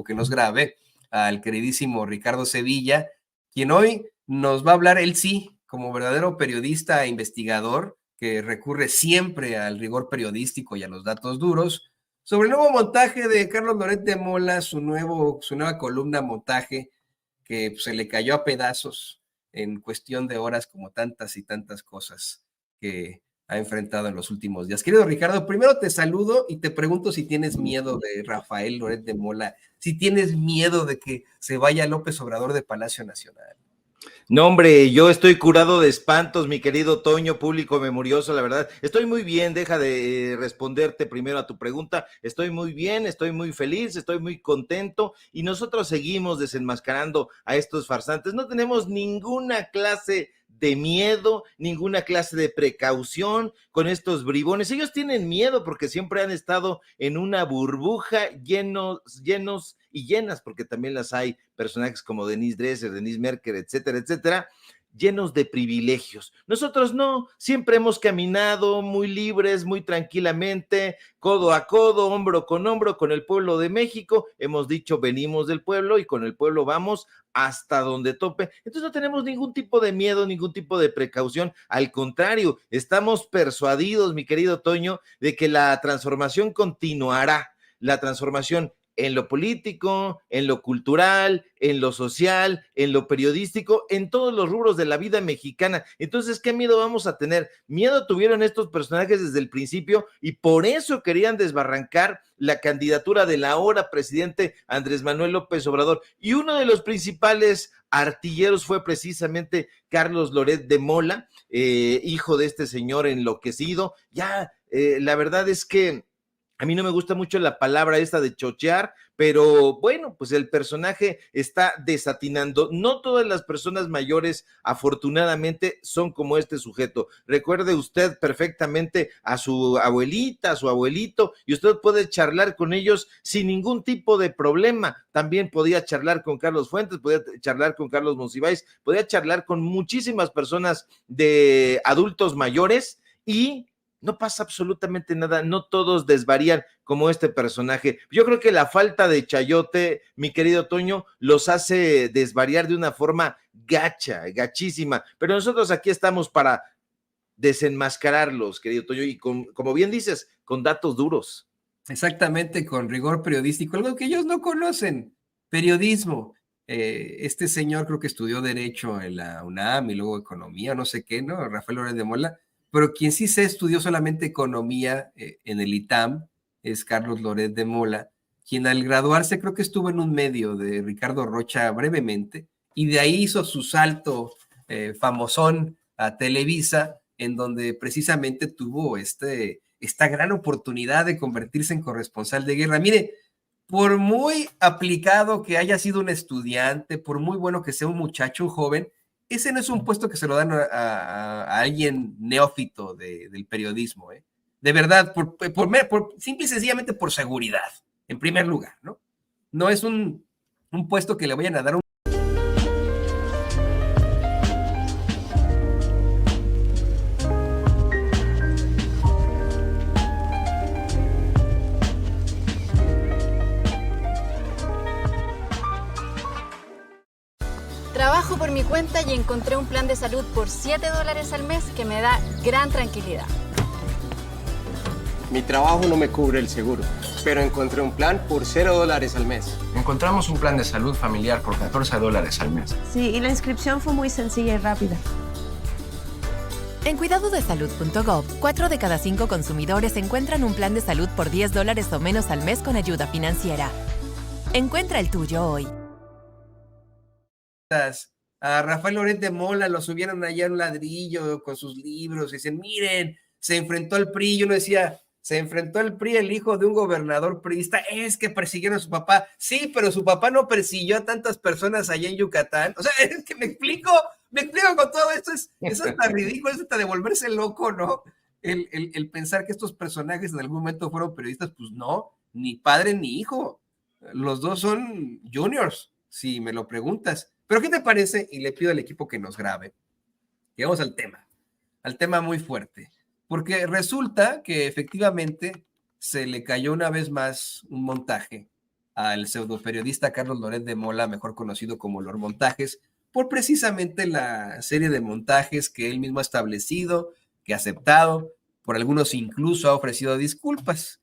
que nos grabe, al queridísimo Ricardo Sevilla, quien hoy nos va a hablar, él sí, como verdadero periodista e investigador, que recurre siempre al rigor periodístico y a los datos duros, sobre el nuevo montaje de Carlos Loret de Mola, su nueva columna montaje, que se le cayó a pedazos en cuestión de horas, como tantas y tantas cosas que ha enfrentado en los últimos días. Querido Ricardo, primero te saludo y te pregunto si tienes miedo de Rafael Loret de Mola, si tienes miedo de que se vaya López Obrador de Palacio Nacional. No, hombre, yo estoy curado de espantos, mi querido Toño, público memorioso, la verdad. Estoy muy bien, deja de responderte primero a tu pregunta. Estoy muy bien, estoy muy feliz, estoy muy contento y nosotros seguimos desenmascarando a estos farsantes. No tenemos ninguna clase de miedo, ninguna clase de precaución con estos bribones. Ellos tienen miedo porque siempre han estado en una burbuja llenos y llenas, porque también las hay, personajes como Denise Dresser, Denise Merker, etcétera, etcétera, llenos de privilegios. Nosotros no, siempre hemos caminado muy libres, muy tranquilamente, codo a codo, hombro con el pueblo de México. Hemos dicho, venimos del pueblo y con el pueblo vamos hasta donde tope. Entonces no tenemos ningún tipo de miedo, ningún tipo de precaución. Al contrario, estamos persuadidos, mi querido Toño, de que la transformación continuará, la transformación en lo político, en lo cultural, en lo social, en lo periodístico, en todos los rubros de la vida mexicana. Entonces, ¿qué miedo vamos a tener? Miedo tuvieron estos personajes desde el principio y por eso querían desbarrancar la candidatura del ahora presidente Andrés Manuel López Obrador. Y uno de los principales artilleros fue precisamente Carlos Loret de Mola, hijo de este señor enloquecido. La verdad es que a mí no me gusta mucho la palabra esta de chochear, pero bueno, pues el personaje está desatinando. No todas las personas mayores, afortunadamente, son como este sujeto. Recuerde usted perfectamente a su abuelita, a su abuelito, y usted puede charlar con ellos sin ningún tipo de problema. También podía charlar con Carlos Fuentes, podía charlar con Carlos Monsiváis, podía charlar con muchísimas personas de adultos mayores y no pasa absolutamente nada, no todos desvarían como este personaje. Yo creo que la falta de chayote, mi querido Toño, los hace desvariar de una forma gachísima, pero nosotros aquí estamos para desenmascararlos, querido Toño, y como bien dices, con datos duros. Exactamente, con rigor periodístico, algo que ellos no conocen, periodismo. Este señor creo que estudió Derecho en la UNAM y luego Economía, no sé qué, ¿no? Rafael Loret de Mola, pero quien sí se estudió solamente Economía en el ITAM es Carlos Loret de Mola, quien al graduarse creo que estuvo en un medio de Ricardo Rocha brevemente, y de ahí hizo su salto famosón a Televisa, en donde precisamente tuvo esta gran oportunidad de convertirse en corresponsal de guerra. Mire, por muy aplicado que haya sido un estudiante, por muy bueno que sea un muchacho, un joven, ese no es un puesto que se lo dan a alguien neófito del periodismo, ¿eh? De verdad, simple y sencillamente por seguridad, en primer lugar, ¿no? No es un puesto que le vayan a dar un... Trabajo por mi cuenta y encontré un plan de salud por $7 al mes que me da gran tranquilidad. Mi trabajo no me cubre el seguro, pero encontré un plan por $0 al mes. Encontramos un plan de salud familiar por $14 al mes. Sí, y la inscripción fue muy sencilla y rápida. En cuidadodesalud.gov, 4 de cada 5 consumidores encuentran un plan de salud por $10 o menos al mes con ayuda financiera. Encuentra el tuyo hoy. A Rafael Loret de Mola lo subieron allá en un ladrillo con sus libros y dicen, miren, se enfrentó al PRI. Y uno decía, se enfrentó al PRI el hijo de un gobernador priista, es que persiguieron a su papá. Sí, pero su papá no persiguió a tantas personas allá en Yucatán. O sea, es que me explico con todo esto, es hasta ridículo, es hasta de volverse loco, ¿no? El pensar que estos personajes en algún momento fueron periodistas, pues no, ni padre ni hijo. Los dos son juniors, si me lo preguntas. Pero ¿qué te parece? Y le pido al equipo que nos grabe. Llegamos al tema muy fuerte. Porque resulta que efectivamente se le cayó una vez más un montaje al pseudoperiodista Carlos Loret de Mola, mejor conocido como Lord Montajes, por precisamente la serie de montajes que él mismo ha establecido, que ha aceptado, por algunos incluso ha ofrecido disculpas.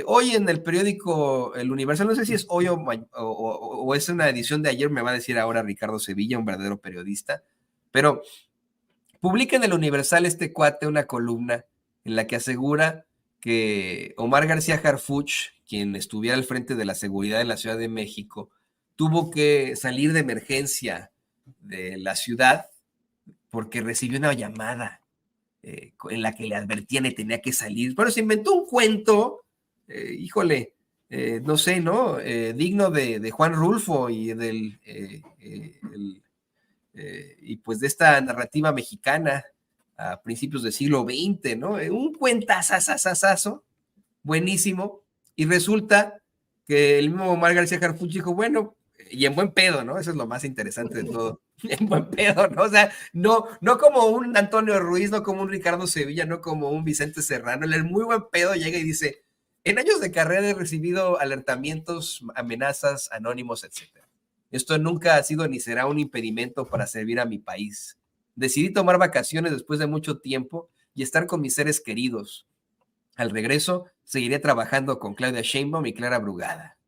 Hoy en el periódico El Universal, no sé si es hoy o es una edición de ayer, me va a decir ahora Ricardo Sevilla, un verdadero periodista, pero publica en El Universal este cuate una columna en la que asegura que Omar García Harfuch, quien estuviera al frente de la seguridad en la Ciudad de México, tuvo que salir de emergencia de la ciudad porque recibió una llamada en la que le advertían y tenía que salir. Bueno, se inventó un cuento, híjole, no sé, ¿no? Digno de Juan Rulfo y y pues de esta narrativa mexicana a principios del siglo XX, ¿no? Un cuentazazazazo, buenísimo, y resulta que el mismo Omar García Harfuch dijo, bueno, y en buen pedo, ¿no? Eso es lo más interesante de todo, en buen pedo, ¿no? O sea, no como un Antonio Ruiz, no como un Ricardo Sevilla, no como un Vicente Serrano, el muy buen pedo llega y dice, en años de carrera he recibido alertamientos, amenazas, anónimos, etc. Esto nunca ha sido ni será un impedimento para servir a mi país. Decidí tomar vacaciones después de mucho tiempo y estar con mis seres queridos. Al regreso, seguiré trabajando con Claudia Sheinbaum y Clara Brugada.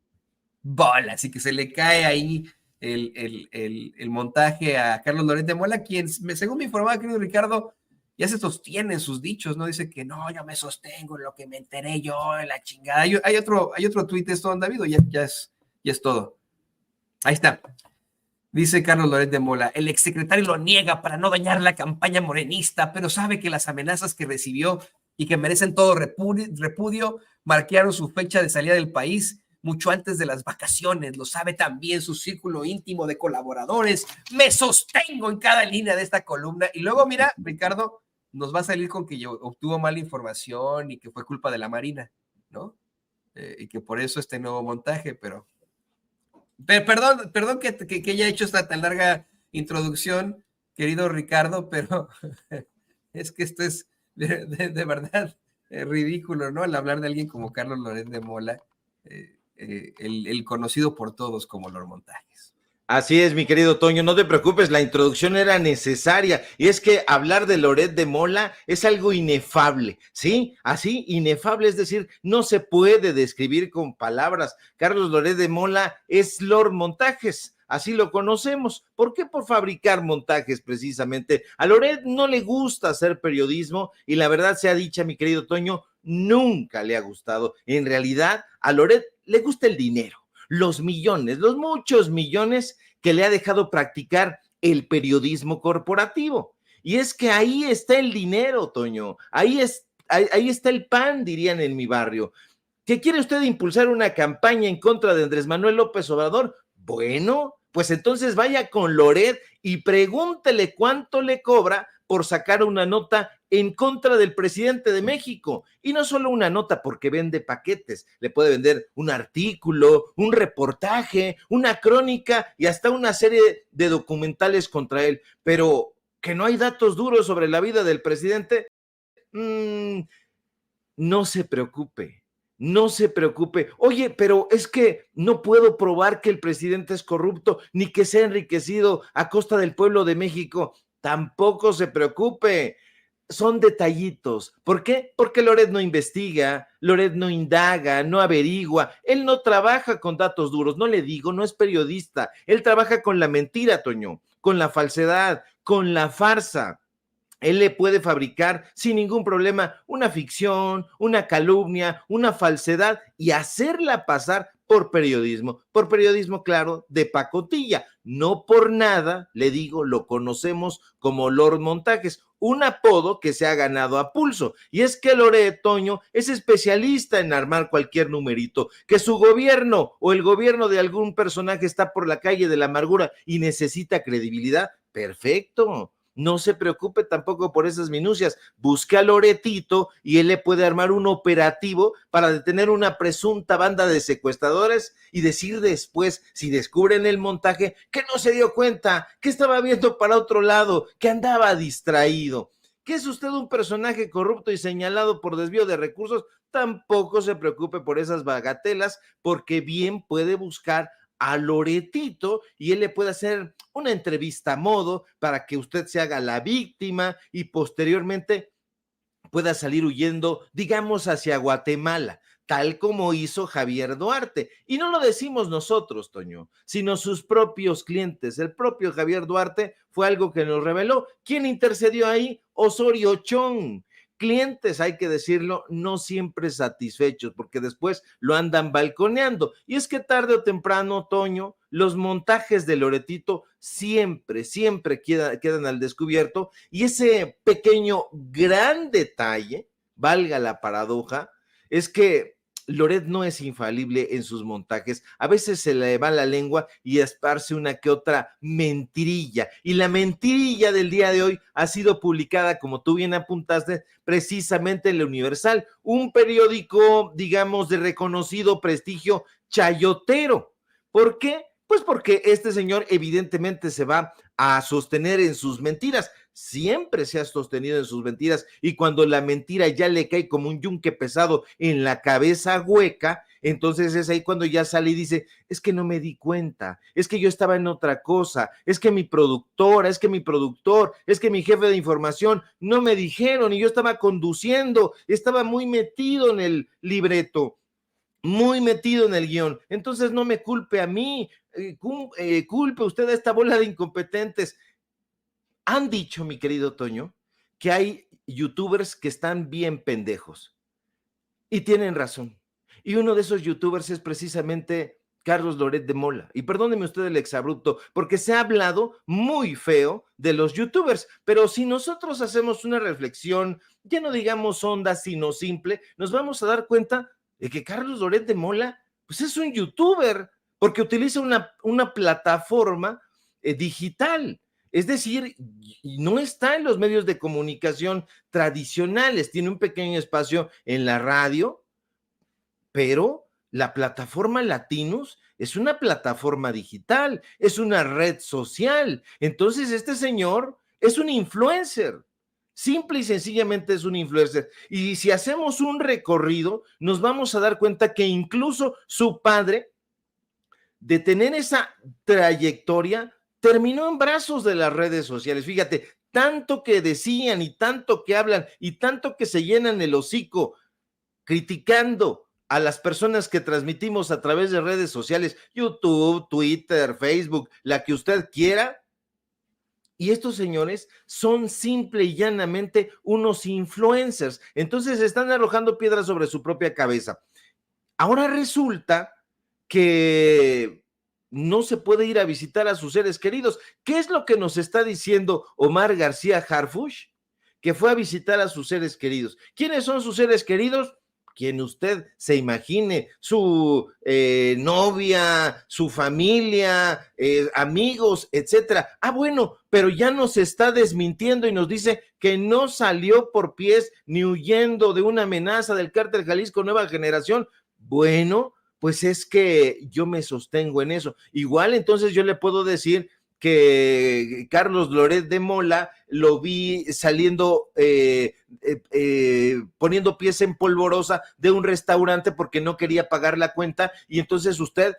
Bola, así que se le cae ahí el montaje a Carlos Loret de Mola, quien, según me informaba, querido Ricardo, ya se sostiene en sus dichos, ¿no? Dice que no, yo me sostengo en lo que me enteré yo, en la chingada. Hay otro tuit de esto, don David, ya es todo. Ahí está. Dice Carlos Loret de Mola, el exsecretario lo niega para no dañar la campaña morenista, pero sabe que las amenazas que recibió y que merecen todo repudio marcaron su fecha de salida del país mucho antes de las vacaciones. Lo sabe también su círculo íntimo de colaboradores. Me sostengo en cada línea de esta columna. Y luego, mira, Ricardo, nos va a salir con que yo obtuvo mala información y que fue culpa de la Marina, ¿no? Y que por eso este nuevo montaje, pero perdón que haya hecho esta tan larga introducción, querido Ricardo, pero es que esto es de verdad ridículo, ¿no? Al hablar de alguien como Carlos Loret de Mola, el conocido por todos como Lord Montajes. Así es, mi querido Toño, no te preocupes, la introducción era necesaria, y es que hablar de Loret de Mola es algo inefable, ¿sí? Así, inefable, es decir, no se puede describir con palabras. Carlos Loret de Mola es Lord Montajes, así lo conocemos. ¿Por qué? Por fabricar montajes, precisamente. A Loret no le gusta hacer periodismo, y la verdad sea dicha, mi querido Toño, nunca le ha gustado. En realidad, a Loret le gusta el dinero, los millones, los muchos millones que le ha dejado practicar el periodismo corporativo. Y es que ahí está el dinero, Toño, ahí está el pan, dirían en mi barrio. ¿Que quiere usted impulsar una campaña en contra de Andrés Manuel López Obrador? Bueno, pues entonces vaya con Loret y pregúntele cuánto le cobra por sacar una nota en contra del presidente de México. Y no solo una nota, porque vende paquetes, le puede vender un artículo, un reportaje, una crónica y hasta una serie de documentales contra él. Pero que no hay datos duros sobre la vida del presidente, no se preocupe. No se preocupe. Oye, pero es que no puedo probar que el presidente es corrupto ni que se ha enriquecido a costa del pueblo de México. Tampoco se preocupe. Son detallitos. ¿Por qué? Porque Loret no investiga, Loret no indaga, no averigua. Él no trabaja con datos duros, no le digo, no es periodista. Él trabaja con la mentira, Toño, con la falsedad, con la farsa. Él le puede fabricar sin ningún problema una ficción, una calumnia, una falsedad y hacerla pasar por periodismo, claro, de pacotilla. No por nada, le digo, lo conocemos como Lord Montajes, un apodo que se ha ganado a pulso. Y es que Loret, Toño, es especialista en armar cualquier numerito, que su gobierno o el gobierno de algún personaje está por la calle de la amargura y necesita credibilidad. Perfecto. No se preocupe tampoco por esas minucias. Busque a Loretito y él le puede armar un operativo para detener una presunta banda de secuestradores y decir después, si descubren el montaje, que no se dio cuenta, que estaba viendo para otro lado, que andaba distraído. ¿Que es usted un personaje corrupto y señalado por desvío de recursos? Tampoco se preocupe por esas bagatelas, porque bien puede buscar a Loretito y él le puede hacer una entrevista a modo para que usted se haga la víctima y posteriormente pueda salir huyendo, digamos, hacia Guatemala, tal como hizo Javier Duarte. Y no lo decimos nosotros, Toño, sino sus propios clientes. El propio Javier Duarte fue algo que nos reveló. ¿Quién intercedió ahí? Osorio Chong. Clientes, hay que decirlo, no siempre satisfechos, porque después lo andan balconeando. Y es que tarde o temprano, Toño, los montajes de Loretito siempre quedan al descubierto, y ese pequeño gran detalle, valga la paradoja, es que Loret no es infalible en sus montajes. A veces se le va la lengua y esparce una que otra mentirilla. Y la mentirilla del día de hoy ha sido publicada, como tú bien apuntaste, precisamente en La Universal, un periódico, digamos, de reconocido prestigio chayotero. ¿Por qué? Pues porque este señor evidentemente se va a sostener en sus mentiras. Siempre se ha sostenido en sus mentiras, y cuando la mentira ya le cae como un yunque pesado en la cabeza hueca, entonces es ahí cuando ya sale y dice: es que no me di cuenta, es que yo estaba en otra cosa, es que mi productora, es que mi productor, es que mi jefe de información no me dijeron y yo estaba conduciendo, estaba muy metido en el libreto, muy metido en el guión, entonces no me culpe a mí, culpe usted a esta bola de incompetentes. Han dicho, mi querido Toño, que hay youtubers que están bien pendejos, y tienen razón, y uno de esos youtubers es precisamente Carlos Loret de Mola. Y perdóneme usted el exabrupto, porque se ha hablado muy feo de los youtubers, pero si nosotros hacemos una reflexión, ya no digamos honda, sino simple, nos vamos a dar cuenta de que Carlos Loret de Mola, pues es un youtuber, porque utiliza una plataforma digital. Es decir, no está en los medios de comunicación tradicionales, tiene un pequeño espacio en la radio, pero la plataforma Latinus es una plataforma digital, es una red social. Entonces este señor es un influencer, simple y sencillamente es un influencer. Y si hacemos un recorrido, nos vamos a dar cuenta que incluso su padre, de tener esa trayectoria, terminó en brazos de las redes sociales. Fíjate, tanto que decían y tanto que hablan y tanto que se llenan el hocico criticando a las personas que transmitimos a través de redes sociales, YouTube, Twitter, Facebook, la que usted quiera. Y estos señores son simple y llanamente unos influencers. Entonces están arrojando piedras sobre su propia cabeza. Ahora resulta que no se puede ir a visitar a sus seres queridos. ¿Qué es lo que nos está diciendo Omar García Harfuch? Que fue a visitar a sus seres queridos. ¿Quiénes son sus seres queridos? Quien usted se imagine, su novia, su familia, amigos, etcétera. Ah, bueno, pero ya nos está desmintiendo y nos dice que no salió por pies ni huyendo de una amenaza del Cártel Jalisco Nueva Generación. Bueno, pues es que yo me sostengo en eso. Igual entonces yo le puedo decir que Carlos Loret de Mola lo vi saliendo, poniendo pies en polvorosa de un restaurante porque no quería pagar la cuenta, y entonces usted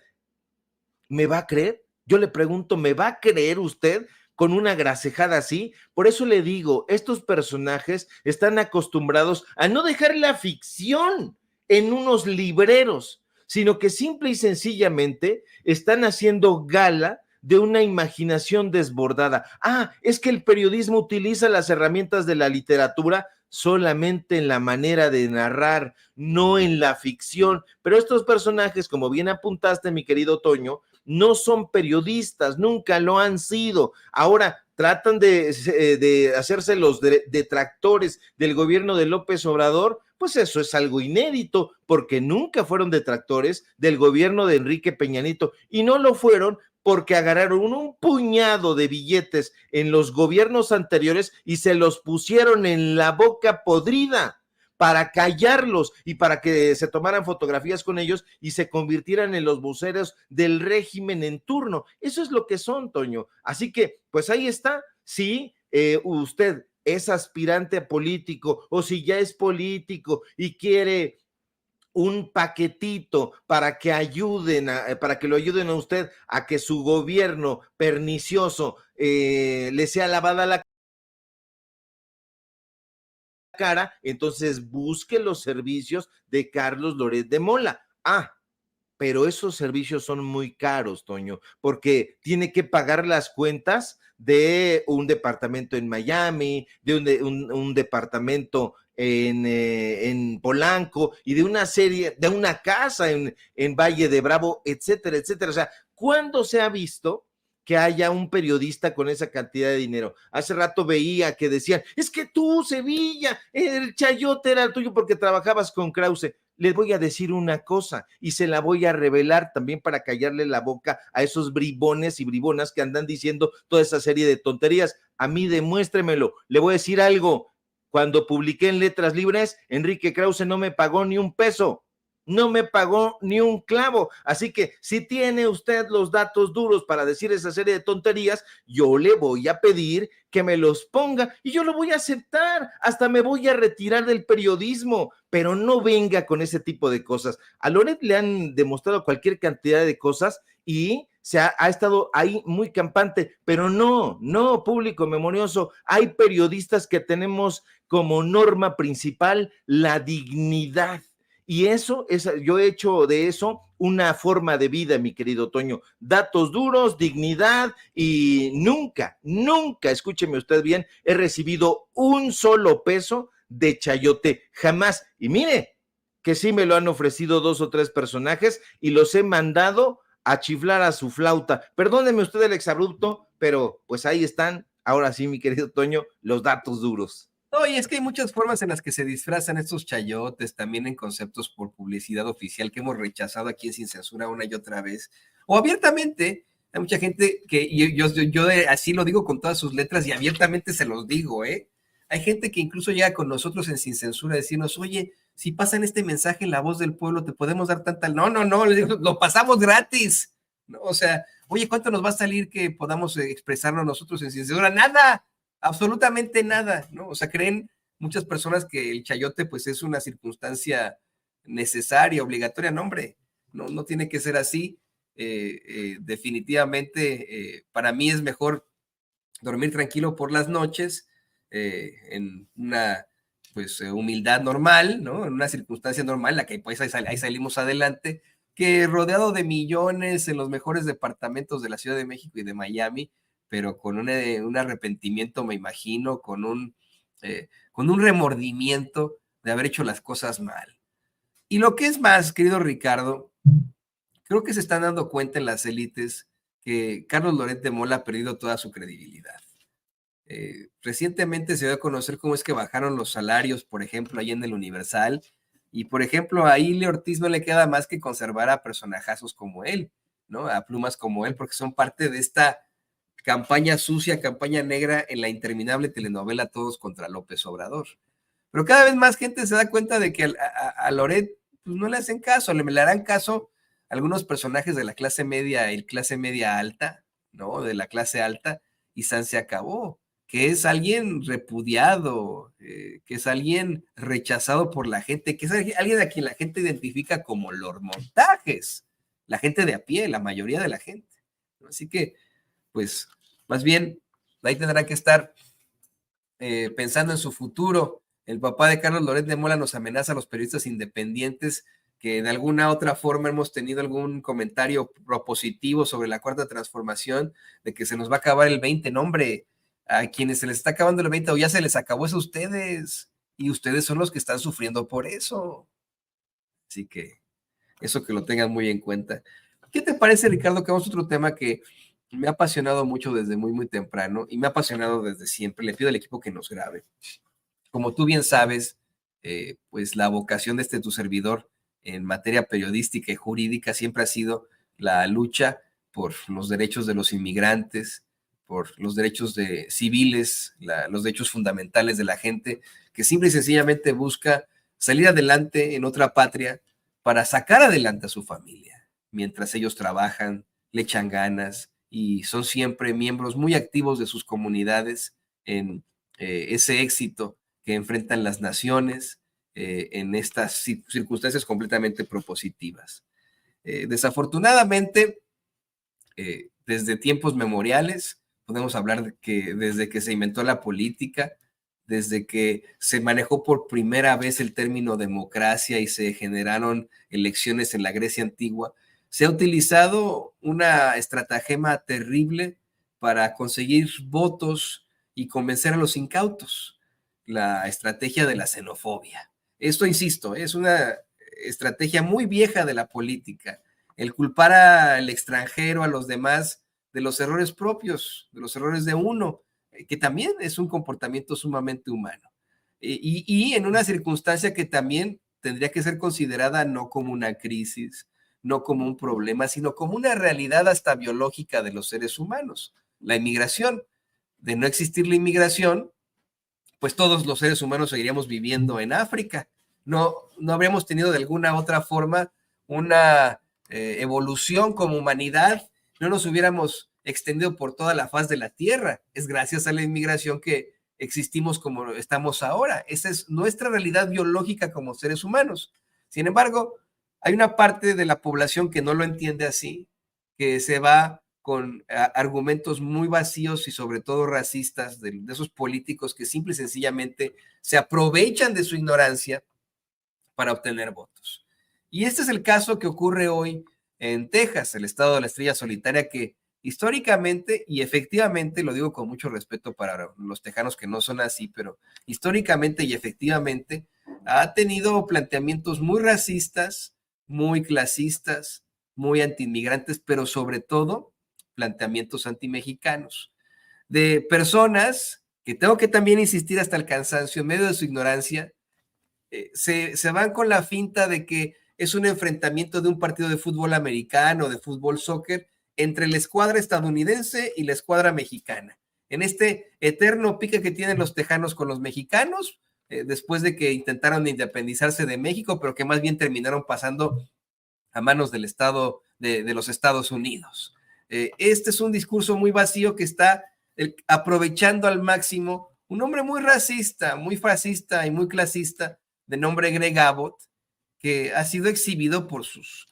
me va a creer. Yo le pregunto, ¿me va a creer usted con una grasejada así? Por eso le digo, estos personajes están acostumbrados a no dejar la ficción en unos libreros, sino que simple y sencillamente están haciendo gala de una imaginación desbordada. Ah, es que el periodismo utiliza las herramientas de la literatura solamente en la manera de narrar, no en la ficción. Pero estos personajes, como bien apuntaste, mi querido Toño, no son periodistas, nunca lo han sido. Ahora tratan de hacerse los detractores del gobierno de López Obrador. Pues eso es algo inédito, porque nunca fueron detractores del gobierno de Enrique Peña Nieto, y no lo fueron porque agarraron un puñado de billetes en los gobiernos anteriores y se los pusieron en la boca podrida para callarlos y para que se tomaran fotografías con ellos y se convirtieran en los voceros del régimen en turno. Eso es lo que son, Toño. Así que, pues ahí está. Sí, usted es aspirante a político o si ya es político y quiere un paquetito para que para que lo ayuden a usted a que su gobierno pernicioso le sea lavada la cara, entonces busque los servicios de Carlos Loret de Mola. Pero esos servicios son muy caros, Toño, porque tiene que pagar las cuentas de un departamento en Miami, de un departamento en Polanco y de una casa en Valle de Bravo, etcétera, etcétera. O sea, ¿cuándo se ha visto que haya un periodista con esa cantidad de dinero? Hace rato veía que decían, es que tú, Sevilla, el chayote era el tuyo porque trabajabas con Krause. Les voy a decir una cosa y se la voy a revelar también para callarle la boca a esos bribones y bribonas que andan diciendo toda esa serie de tonterías. A mí demuéstremelo. Le voy a decir algo. Cuando publiqué en Letras Libres, Enrique Krause no me pagó ni un peso. No me pagó ni un clavo. Así que si tiene usted los datos duros para decir esa serie de tonterías, yo le voy a pedir que me los ponga y yo lo voy a aceptar. Hasta me voy a retirar del periodismo, pero no venga con ese tipo de cosas. A Loret le han demostrado cualquier cantidad de cosas y ha estado ahí muy campante, pero no, público memorioso. Hay periodistas que tenemos como norma principal la dignidad. Y yo he hecho de eso una forma de vida, mi querido Toño. Datos duros, dignidad y nunca, escúcheme usted bien, he recibido un solo peso de chayote, jamás. Y mire, que sí me lo han ofrecido 2 o 3 personajes y los he mandado a chiflar a su flauta. Perdóneme usted el exabrupto, pero pues ahí están, ahora sí, mi querido Toño, los datos duros. No, y es que hay muchas formas en las que se disfrazan estos chayotes, también en conceptos por publicidad oficial que hemos rechazado aquí en Sin Censura una y otra vez, o abiertamente. Hay mucha gente que yo así lo digo con todas sus letras y abiertamente se los digo, ¿eh? Hay gente que incluso llega con nosotros en Sin Censura a decirnos, oye, si pasan este mensaje en La Voz del Pueblo, ¿te podemos dar tanta? No, les digo, lo pasamos gratis, ¿no? O sea, oye, ¿cuánto nos va a salir que podamos expresarnos nosotros en Sin Censura? Nada. Absolutamente nada, ¿no? O sea, creen muchas personas que el chayote pues es una circunstancia necesaria, obligatoria. No, hombre, no tiene que ser así. Definitivamente, para mí es mejor dormir tranquilo por las noches, en una pues humildad normal, ¿no? En una circunstancia normal, en la que pues ahí salimos adelante, que rodeado de millones en los mejores departamentos de la Ciudad de México y de Miami, pero con un arrepentimiento, me imagino, con un remordimiento de haber hecho las cosas mal. Y lo que es más, querido Ricardo, creo que se están dando cuenta en las élites que Carlos Loret de Mola ha perdido toda su credibilidad. Recientemente se dio a conocer cómo es que bajaron los salarios, por ejemplo, ahí en el Universal, y por ejemplo, a Ile Ortiz no le queda más que conservar a personajazos como él, ¿no? A plumas como él, porque son parte de esta campaña sucia, campaña negra en la interminable telenovela Todos contra López Obrador. Pero cada vez más gente se da cuenta de que a Loret pues, no le hacen caso, le harán caso algunos personajes de la clase media y clase media alta, ¿no? De la clase alta, y San se acabó, que es alguien repudiado, que es alguien rechazado por la gente, que es alguien a quien la gente identifica como los montajes, la gente de a pie, la mayoría de la gente. Así que pues más bien ahí tendrá que estar pensando en su futuro. El papá de Carlos Loret de Mola nos amenaza a los periodistas independientes que de alguna otra forma hemos tenido algún comentario propositivo sobre la Cuarta Transformación, de que se nos va a acabar el 20. No, hombre, a quienes se les está acabando el 20 o ya se les acabó es a ustedes, y ustedes son los que están sufriendo por eso. Así que eso que lo tengan muy en cuenta. ¿Qué te parece, Ricardo, que vamos a otro tema que me ha apasionado mucho desde muy, muy temprano y me ha apasionado desde siempre? Le pido al equipo que nos grabe. Como tú bien sabes, pues la vocación de tu servidor en materia periodística y jurídica siempre ha sido la lucha por los derechos de los inmigrantes, por los derechos civiles, los derechos fundamentales de la gente, que simple y sencillamente busca salir adelante en otra patria para sacar adelante a su familia, mientras ellos trabajan, le echan ganas, y son siempre miembros muy activos de sus comunidades en ese éxito que enfrentan las naciones en estas circunstancias completamente propositivas. Desafortunadamente, desde tiempos memoriales, podemos hablar de que desde que se inventó la política, desde que se manejó por primera vez el término democracia y se generaron elecciones en la Grecia antigua, se ha utilizado una estratagema terrible para conseguir votos y convencer a los incautos, la estrategia de la xenofobia. Esto, insisto, es una estrategia muy vieja de la política, el culpar al extranjero, a los demás, de los errores propios, de los errores de uno, que también es un comportamiento sumamente humano. Y en una circunstancia que también tendría que ser considerada no como una crisis, no como un problema, sino como una realidad hasta biológica de los seres humanos, la inmigración. De no existir la inmigración, pues todos los seres humanos seguiríamos viviendo en África. No habríamos tenido de alguna otra forma una evolución como humanidad, no nos hubiéramos extendido por toda la faz de la tierra. Es gracias a la inmigración que existimos como estamos ahora. Esa es nuestra realidad biológica como seres humanos. Sin embargo, hay una parte de la población que no lo entiende así, que se va con argumentos muy vacíos y sobre todo racistas de esos políticos que simple y sencillamente se aprovechan de su ignorancia para obtener votos. Y este es el caso que ocurre hoy en Texas, el estado de la estrella solitaria, que históricamente y efectivamente, lo digo con mucho respeto para los tejanos que no son así, pero históricamente y efectivamente ha tenido planteamientos muy racistas, muy clasistas, muy antiinmigrantes, pero sobre todo planteamientos antimexicanos, de personas que tengo que también insistir hasta el cansancio, en medio de su ignorancia, se van con la finta de que es un enfrentamiento de un partido de fútbol americano, de fútbol soccer, entre la escuadra estadounidense y la escuadra mexicana. En este eterno pique que tienen los tejanos con los mexicanos, después de que intentaron independizarse de México, pero que más bien terminaron pasando a manos del Estado, de los Estados Unidos. Este es un discurso muy vacío que está aprovechando al máximo un hombre muy racista, muy fascista y muy clasista, de nombre Greg Abbott, que ha sido exhibido por sus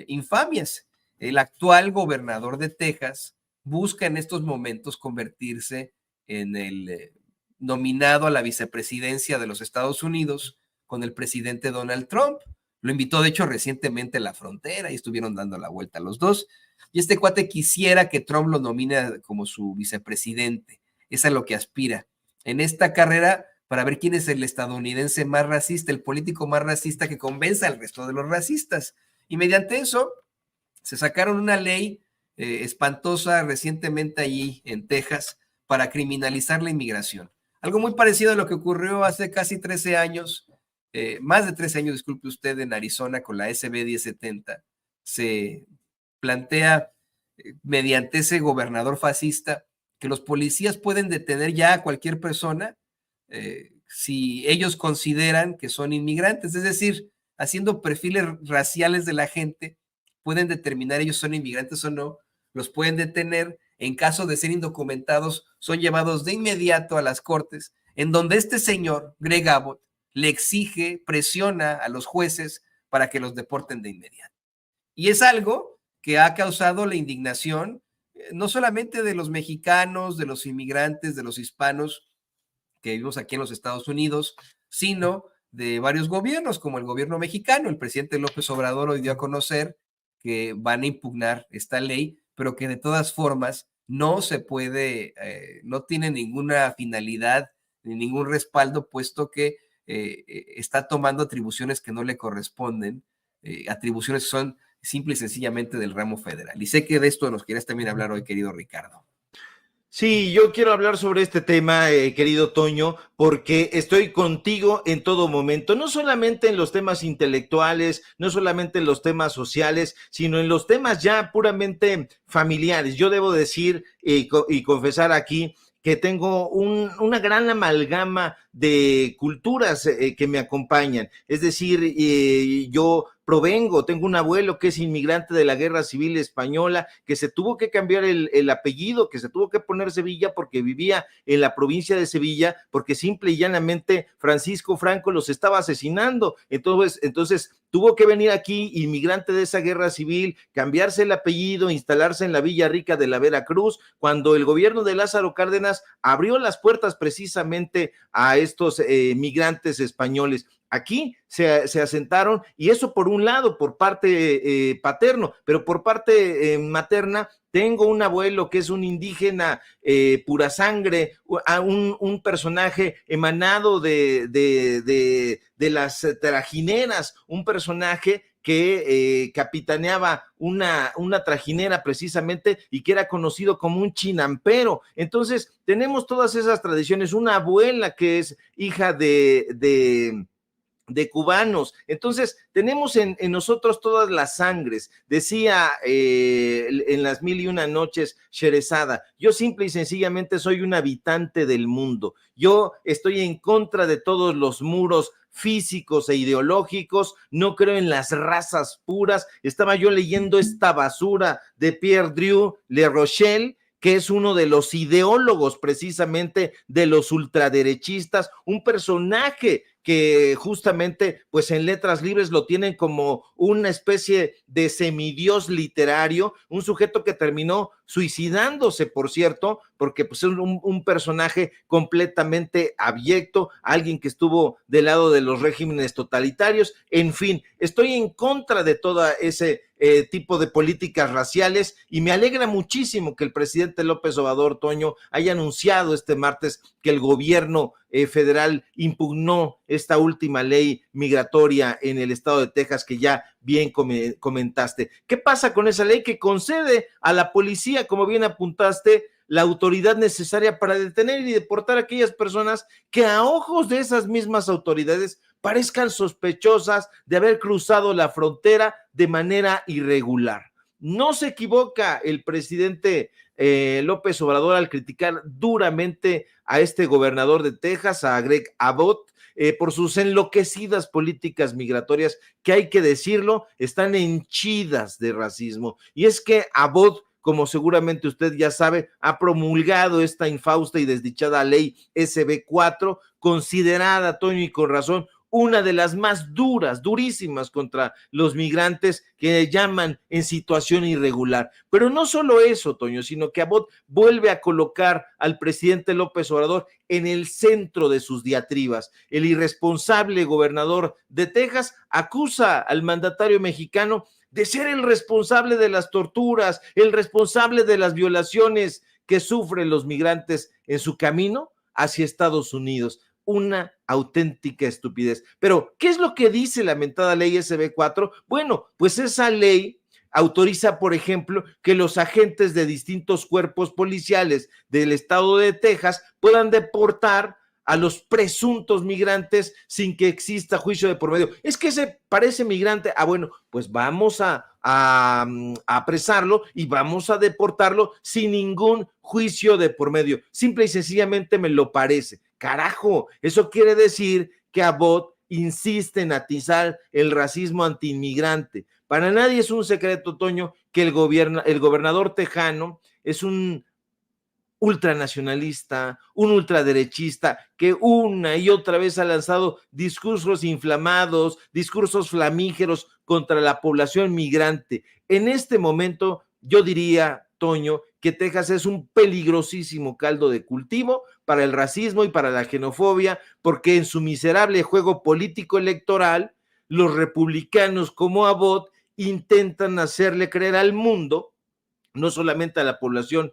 infamias. El actual gobernador de Texas busca en estos momentos convertirse en el nominado a la vicepresidencia de los Estados Unidos con el presidente Donald Trump. Lo invitó, de hecho, recientemente a la frontera y estuvieron dando la vuelta los dos. Y este cuate quisiera que Trump lo nomine como su vicepresidente. Es a lo que aspira. En esta carrera, para ver quién es el estadounidense más racista, el político más racista que convenza al resto de los racistas. Y mediante eso, se sacaron una ley espantosa recientemente allí en Texas para criminalizar la inmigración. Algo muy parecido a lo que ocurrió hace casi 13 años, más de 13 años, disculpe usted, en Arizona con la SB 1070. Se plantea mediante ese gobernador fascista que los policías pueden detener ya a cualquier persona si ellos consideran que son inmigrantes, es decir, haciendo perfiles raciales de la gente, pueden determinar ellos son inmigrantes o no, los pueden detener, en caso de ser indocumentados, son llevados de inmediato a las cortes, en donde este señor, Greg Abbott, le exige, presiona a los jueces para que los deporten de inmediato. Y es algo que ha causado la indignación, no solamente de los mexicanos, de los inmigrantes, de los hispanos que vivimos aquí en los Estados Unidos, sino de varios gobiernos, como el gobierno mexicano. El presidente López Obrador hoy dio a conocer que van a impugnar esta ley, pero que de todas formas no se puede, no tiene ninguna finalidad ni ningún respaldo, puesto que está tomando atribuciones que no le corresponden, atribuciones que son simple y sencillamente del ramo federal. Y sé que de esto nos quieres también hablar hoy, querido Ricardo. Sí, yo quiero hablar sobre este tema, querido Toño, porque estoy contigo en todo momento, no solamente en los temas intelectuales, no solamente en los temas sociales, sino en los temas ya puramente familiares. Yo debo decir y confesar aquí que tengo una gran amalgama de culturas que me acompañan. Es decir, yo provengo, tengo un abuelo que es inmigrante de la Guerra Civil Española, que se tuvo que cambiar el apellido, que se tuvo que poner Sevilla porque vivía en la provincia de Sevilla, porque simple y llanamente Francisco Franco los estaba asesinando. Entonces tuvo que venir aquí, inmigrante de esa guerra civil, cambiarse el apellido, instalarse en la Villa Rica de la Veracruz, cuando el gobierno de Lázaro Cárdenas abrió las puertas precisamente a estos migrantes españoles. Aquí se asentaron, y eso por un lado, por parte paterno, pero por parte materna, tengo un abuelo que es un indígena pura sangre, un personaje emanado de las trajineras, un personaje que capitaneaba una trajinera precisamente y que era conocido como un chinampero. Entonces tenemos todas esas tradiciones, una abuela que es hija de cubanos. Entonces tenemos en nosotros todas las sangres. Decía en las 1001 noches Sherezada, yo simple y sencillamente soy un habitante del mundo. Yo estoy en contra de todos los muros físicos e ideológicos, no creo en las razas puras. Estaba yo leyendo esta basura de Pierre-Drew Le Rochelle, que es uno de los ideólogos precisamente de los ultraderechistas, un personaje que justamente pues en Letras Libres lo tienen como una especie de semidios literario, un sujeto que terminó suicidándose, por cierto, porque pues es un personaje completamente abyecto, alguien que estuvo del lado de los regímenes totalitarios. En fin, estoy en contra de todo ese tipo de políticas raciales, y me alegra muchísimo que el presidente López Obrador, Toño, haya anunciado este martes que el gobierno federal impugnó esta última ley migratoria en el estado de Texas, que ya bien comentaste. ¿Qué pasa con esa ley que concede a la policía, como bien apuntaste, la autoridad necesaria para detener y deportar a aquellas personas que a ojos de esas mismas autoridades parezcan sospechosas de haber cruzado la frontera de manera irregular? No se equivoca el presidente López Obrador al criticar duramente a este gobernador de Texas, a Greg Abbott, por sus enloquecidas políticas migratorias, que hay que decirlo, están henchidas de racismo. Y es que Abbott, como seguramente usted ya sabe, ha promulgado esta infausta y desdichada ley SB4, considerada, Toño, y con razón, una de las más durísimas contra los migrantes que llaman en situación irregular. Pero no solo eso, Toño, sino que Abbott vuelve a colocar al presidente López Obrador en el centro de sus diatribas. El irresponsable gobernador de Texas acusa al mandatario mexicano de ser el responsable de las torturas, el responsable de las violaciones que sufren los migrantes en su camino hacia Estados Unidos. Una auténtica estupidez. Pero, ¿qué es lo que dice la mentada ley SB4? Bueno, pues esa ley autoriza, por ejemplo, que los agentes de distintos cuerpos policiales del estado de Texas puedan deportar a los presuntos migrantes sin que exista juicio de por medio. Es que se parece migrante, bueno, pues vamos a apresarlo y vamos a deportarlo sin ningún juicio de por medio. Simple y sencillamente me lo parece. Carajo, eso quiere decir que Abbott insiste en atizar el racismo antiinmigrante. Para nadie es un secreto, Toño, que el gobernador tejano es un ultranacionalista, un ultraderechista que una y otra vez ha lanzado discursos inflamados, discursos flamígeros contra la población migrante. En este momento, yo diría, Toño, que Texas es un peligrosísimo caldo de cultivo para el racismo y para la xenofobia, porque en su miserable juego político electoral, los republicanos como Abbott intentan hacerle creer al mundo, no solamente a la población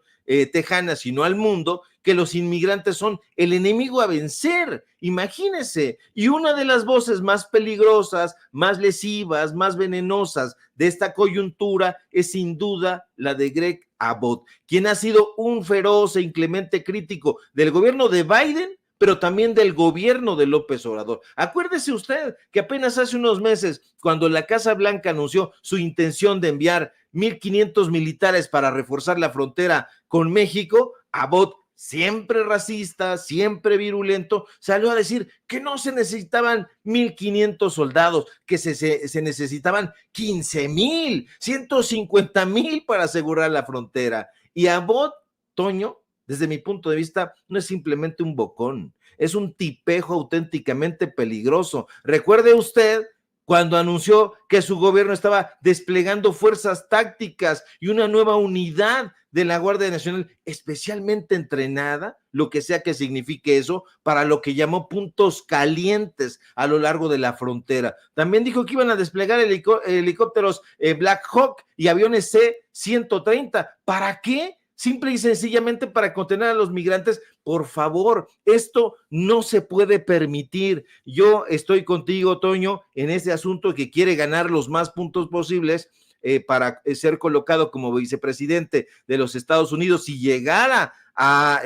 tejana, sino al mundo, que los inmigrantes son el enemigo a vencer. Imagínense, y una de las voces más peligrosas, más lesivas, más venenosas de esta coyuntura es sin duda la de Greg Abbott, quien ha sido un feroz e inclemente crítico del gobierno de Biden, pero también del gobierno de López Obrador. Acuérdese usted que apenas hace unos meses, cuando la Casa Blanca anunció su intención de enviar 1,500 militares para reforzar la frontera con México, Abbott siempre racista, siempre virulento, salió a decir que no se necesitaban 1,500 soldados, que se necesitaban 15,000, 150,000 para asegurar la frontera. Y Abbott, Toño, desde mi punto de vista, no es simplemente un bocón, es un tipejo auténticamente peligroso. Recuerde usted cuando anunció que su gobierno estaba desplegando fuerzas tácticas y una nueva unidad de la Guardia Nacional especialmente entrenada, lo que sea que signifique eso, para lo que llamó puntos calientes a lo largo de la frontera. También dijo que iban a desplegar helicópteros Black Hawk y aviones C-130. ¿Para qué? Simple y sencillamente para contener a los migrantes. Por favor, esto no se puede permitir. Yo estoy contigo, Toño, en este asunto que quiere ganar los más puntos posibles para ser colocado como vicepresidente de los Estados Unidos si llegara a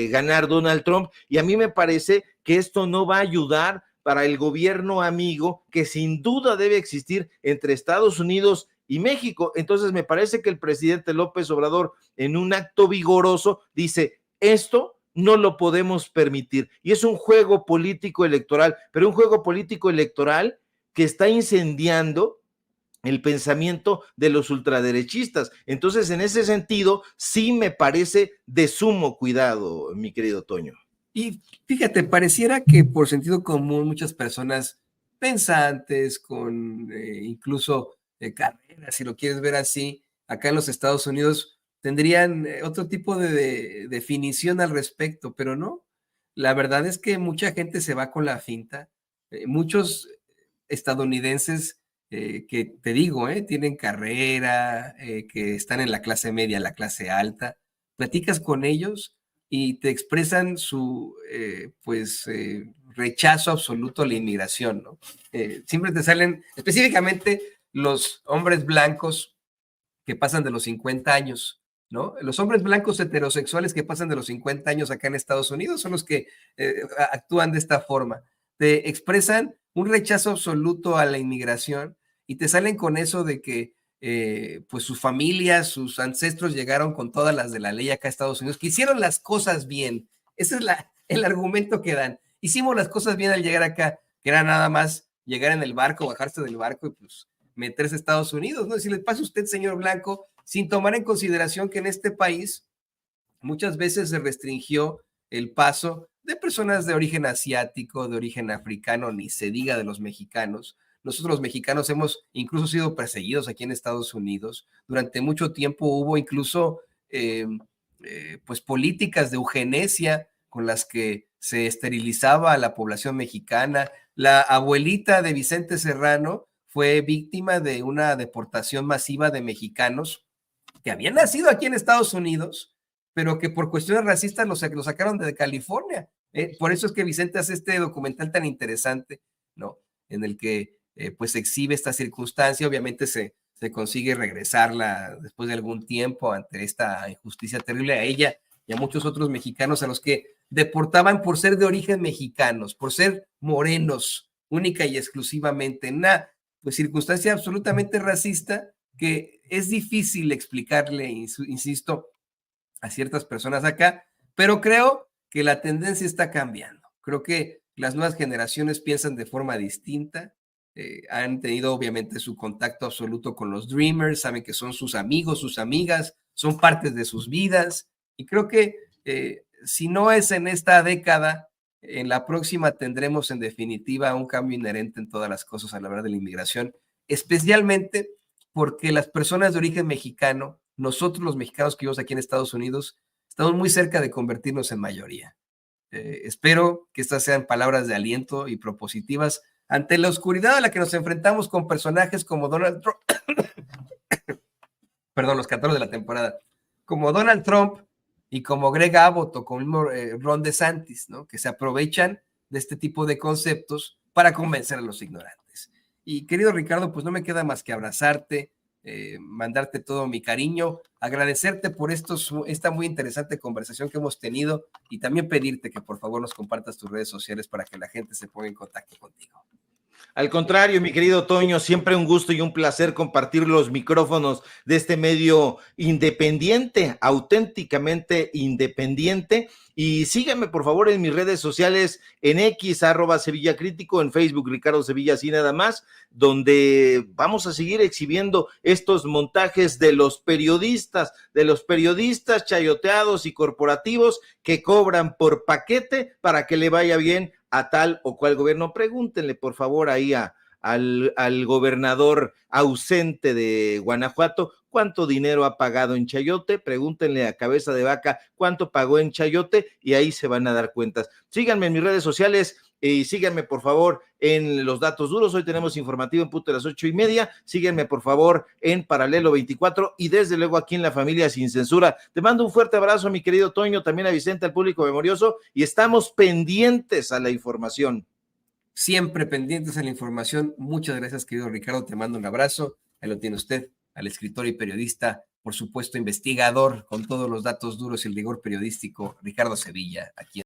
ganar Donald Trump. Y a mí me parece que esto no va a ayudar para el gobierno amigo que sin duda debe existir entre Estados Unidos y México. Entonces me parece que el presidente López Obrador, en un acto vigoroso, dice: esto no lo podemos permitir. Y es un juego político electoral, pero un juego político electoral que está incendiando el pensamiento de los ultraderechistas. Entonces, en ese sentido, sí me parece de sumo cuidado, mi querido Toño. Y fíjate, pareciera que por sentido común muchas personas pensantes, con incluso carreras, si lo quieres ver así, acá en los Estados Unidos tendrían otro tipo de definición al respecto, pero no. La verdad es que mucha gente se va con la finta. Muchos estadounidenses que te digo, tienen carrera, que están en la clase media, la clase alta, platicas con ellos y te expresan su rechazo absoluto a la inmigración, ¿no? Siempre te salen específicamente los hombres blancos que pasan de los 50 años, ¿no? Los hombres blancos heterosexuales que pasan de los 50 años acá en Estados Unidos son los que actúan de esta forma. Te expresan un rechazo absoluto a la inmigración y te salen con eso de que pues sus familias, sus ancestros llegaron con todas las de la ley acá a Estados Unidos, que hicieron las cosas bien. Ese es el argumento que dan. Hicimos las cosas bien al llegar acá, que era nada más llegar en el barco, bajarse del barco y pues meterse a Estados Unidos, ¿no? Si le pasa a usted, señor Blanco, sin tomar en consideración que en este país muchas veces se restringió el paso de personas de origen asiático, de origen africano, ni se diga de los mexicanos. Nosotros los mexicanos hemos incluso sido perseguidos aquí en Estados Unidos. Durante mucho tiempo hubo incluso pues políticas de eugenesia con las que se esterilizaba a la población mexicana. La abuelita de Vicente Serrano fue víctima de una deportación masiva de mexicanos que habían nacido aquí en Estados Unidos, pero que por cuestiones racistas lo sacaron de California. Por eso es que Vicente hace este documental tan interesante, ¿no? En el que pues exhibe esta circunstancia. Obviamente se consigue regresarla después de algún tiempo ante esta injusticia terrible a ella y a muchos otros mexicanos a los que deportaban por ser de origen mexicanos, por ser morenos, única y exclusivamente, una pues circunstancia absolutamente racista que es difícil explicarle, insisto, a ciertas personas acá, pero creo que la tendencia está cambiando. Creo que las nuevas generaciones piensan de forma distinta, han tenido obviamente su contacto absoluto con los Dreamers, saben que son sus amigos, sus amigas, son partes de sus vidas, y creo que si no es en esta década, en la próxima tendremos en definitiva un cambio inherente en todas las cosas a la hora de la inmigración, especialmente porque las personas de origen mexicano, nosotros los mexicanos que vivimos aquí en Estados Unidos, estamos muy cerca de convertirnos en mayoría. Espero que estas sean palabras de aliento y propositivas ante la oscuridad a la que nos enfrentamos con personajes como Donald Trump, perdón, los 14 de la temporada, como Donald Trump y como Greg Abbott o como Ron DeSantis, ¿no? Que se aprovechan de este tipo de conceptos para convencer a los ignorantes. Y querido Ricardo, pues no me queda más que abrazarte, mandarte todo mi cariño, agradecerte por esta muy interesante conversación que hemos tenido y también pedirte que por favor nos compartas tus redes sociales para que la gente se ponga en contacto contigo. Al contrario, mi querido Toño, siempre un gusto y un placer compartir los micrófonos de este medio independiente, auténticamente independiente. Y síganme, por favor, en mis redes sociales, en X, @SevillaCrítico, en Facebook, Ricardo Sevilla, así nada más, donde vamos a seguir exhibiendo estos montajes de los periodistas chayoteados y corporativos que cobran por paquete para que le vaya bien a tal o cual gobierno. Pregúntenle, por favor, ahí al gobernador ausente de Guanajuato cuánto dinero ha pagado en chayote. Pregúntenle a Cabeza de Vaca cuánto pagó en chayote y ahí se van a dar cuentas. Síganme en mis redes sociales y síganme, por favor, en Los Datos Duros. Hoy tenemos informativo en punto de las 8:30. Síganme, por favor, en Paralelo 24 y desde luego aquí en La Familia Sin Censura. Te mando un fuerte abrazo, mi querido Toño, también a Vicente, al público memorioso, y estamos pendientes a la información. Siempre pendientes a la información. Muchas gracias, querido Ricardo. Te mando un abrazo. Ahí lo tiene usted, al escritor y periodista, por supuesto, investigador con todos los datos duros y el rigor periodístico, Ricardo Sevilla, aquí en